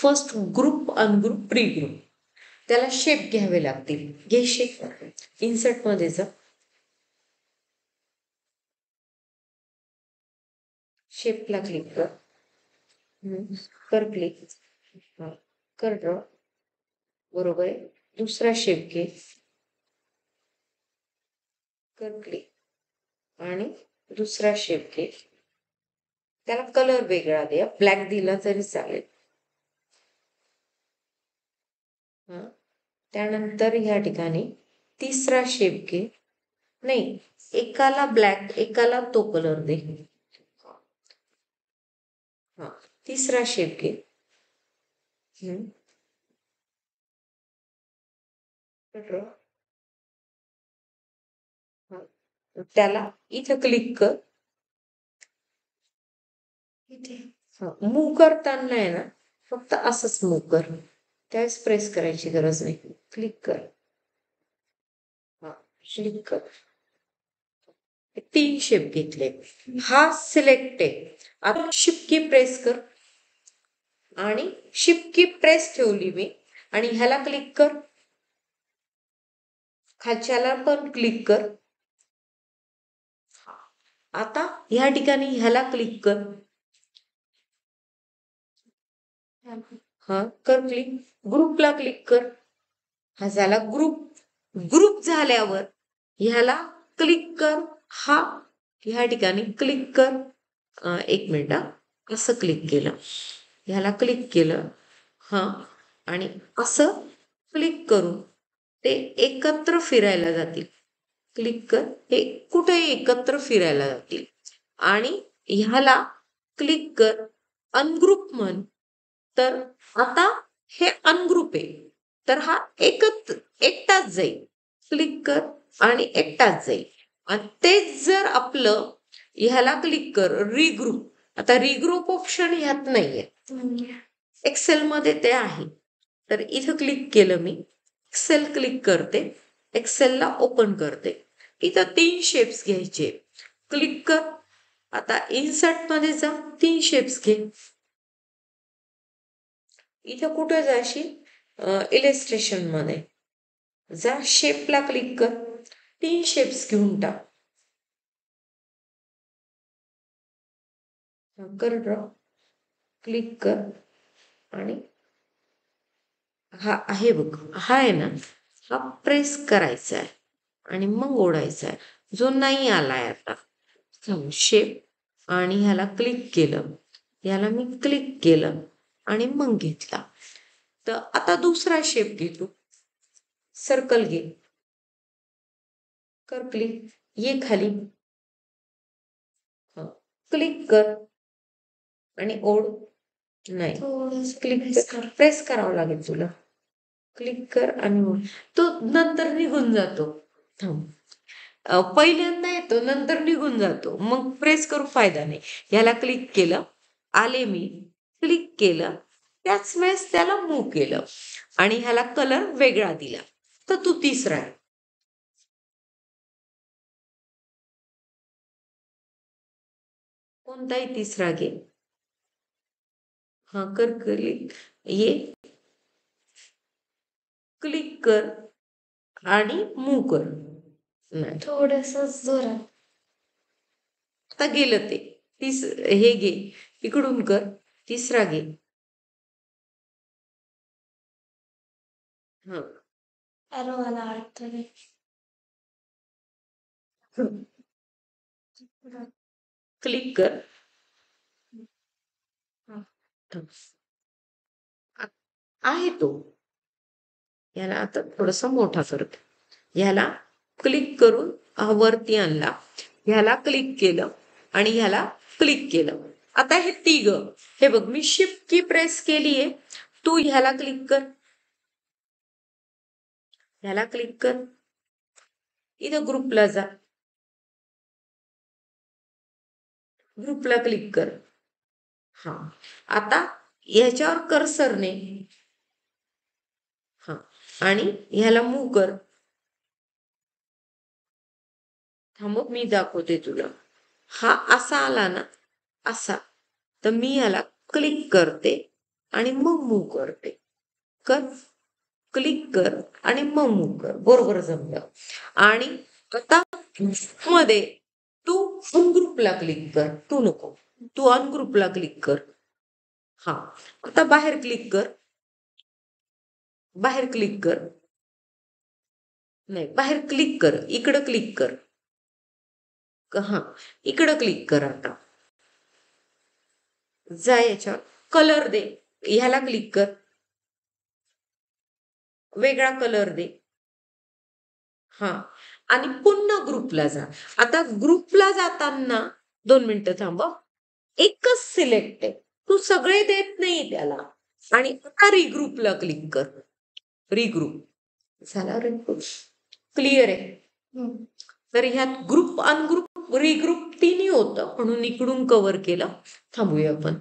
First group, ungroup, pre group. त्याला shape घ्यावे लागतील. घे शेप. इन्सर्ट मध्ये जा. शेपला क्लिक कर. कर क्लिक. कर ड्रॉ. बरोबर आहे. दुसरा शेप घे. कर क्लिक आणि दुसरा शेप घे. त्याला कलर वेगळा दे. ब्लॅक दिला तरी चालेल. त्यानंतर ह्या ठिकाणी तिसरा शेप घे. नाही, एकाला ब्लॅक, एकाला तो कलर दे. तिसरा शेप घे. त्याला इथं क्लिक कर. मूव करताना आहे ना, फक्त असंच मूव कर. त्यावेळेस प्रेस करायची गरज नाही. क्लिक कर. क्लिक कर. 3 शेप घेतले. हा सिलेक्ट आहे. आता शिफ्ट की प्रेस कर आणि शिफ्ट की प्रेस ठेवली मी आणि ह्याला क्लिक कर. खालच्याला पण क्लिक कर. आता ह्या ठिकाणी ह्याला क्लिक कर. कर क्लिक. ग्रुपला क्लिक कर. हा झाला ग्रुप. ग्रुप झाल्यावर ह्याला क्लिक कर. ह्या ठिकाणी क्लिक कर. 1 मिनिट. असं क्लिक केलं. ह्याला क्लिक केलं. आणि असं क्लिक करून ते एकत्र फिरायला जातील. क्लिक कर. हे कुठेही एकत्र फिरायला जातील. आणि ह्याला क्लिक कर. अनग्रुप म्हण. तर आता हे अनग्रुप आहे, तर हा एकटाच जाईल. क्लिक कर आणि एकटाच जाईल. आणि तेच जर आपलं ह्याला क्लिक कर रिग्रुप. आता रिग्रुप ऑप्शन ह्यात नाहीये. एक्सेल मध्ये ते आहे. तर इथं क्लिक केलं मी. एक्सेल क्लिक करते. एक्सेलला ओपन करते. इथं 3 शेप्स घ्यायचे. क्लिक कर. आता इन्सर्ट मध्ये जा. 3 शेप्स घे. इथं कुठं जाशील? इलिस्ट्रेशन मध्ये जा. शेपला क्लिक कर. 3 शेप्स घेऊन टाक. कर ड्रॉ. क्लिक कर आणि हा आहे बघ. हा आहे ना, हा प्रेस करायचा आहे आणि मग ओढायचा आहे. जो नाही आलाय आता. शेप आणि ह्याला क्लिक केलं. ह्याला मी क्लिक केलं आणि मग घेतला. तर आता दुसरा शेप घे तू. सर्कल घे. कर क्लिक. ये खाली. क्लिक कर आणि ओढ. नाही, क्लिक कर. प्रेस करावं लागेल तुला. क्लिक कर आणि ओढ. तो नंतर निघून जातो. पहिल्यांदा येतो, नंतर निघून जातो. मग प्रेस करून फायदा नाही. ह्याला क्लिक केलं. आले मी. क्लिक केलं. त्याच वेळेस त्याला मूव्ह केलं आणि ह्याला कलर वेगळा दिला. तर तू तिसरा आहे. कोणताही तिसरा घे. कर क्लिक. ये. क्लिक कर आणि मूव्ह कर. नाही, थोडस जोरात. आता गेलं ते. हे घे. इकडून कर. तिसरा घे. मला वाटतं क्लिक कर. आहे तो. याला आता थोडस मोठा करते. ह्याला क्लिक करून वरती आणला. ह्याला क्लिक केलं आणि ह्याला क्लिक केलं. आता हे तिघ. हे बघ, मी शिफ्ट की प्रेस केलीये. तू ह्याला क्लिक कर. ह्याला क्लिक कर. इथं ग्रुपला जा. ग्रुपला क्लिक कर. आता ह्याच्यावर कर्सरने आणि ह्याला मूव्ह कर. थांब, मी दाखवते तुला. हा असा आला ना, असा. तर मी ह्याला क्लिक करते आणि मग मूव करते. कर, क्लिक कर आणि मग मूव कर. बरोबर जमलं. आणि आता मध्ये तू अनग्रुपला क्लिक कर. तू नको, तू अनग्रुपला क्लिक कर. हा, आता बाहेर क्लिक कर. बाहेर क्लिक कर. नाही, बाहेर क्लिक कर. इकडं क्लिक कर. हा, इकडं क्लिक कर. आता जा याच्यावर, कलर दे. ह्याला क्लिक कर, वेगळा कलर दे. हा, आणि पुन्हा ग्रुपला जा. आता ग्रुपला जाताना 2 मिनिटं थांब. एकच सिलेक्ट आहे, तू सगळे देत नाही त्याला. आणि आता रिग्रुपला क्लिक कर. रिग्रुप झाला. रिग्रुप क्लिअर आहे. तर ह्यात ग्रुप, अनग्रुप, रिग्रुप तिन्ही होतं, म्हणून इकडून कव्हर केलं. थांबूया आपण.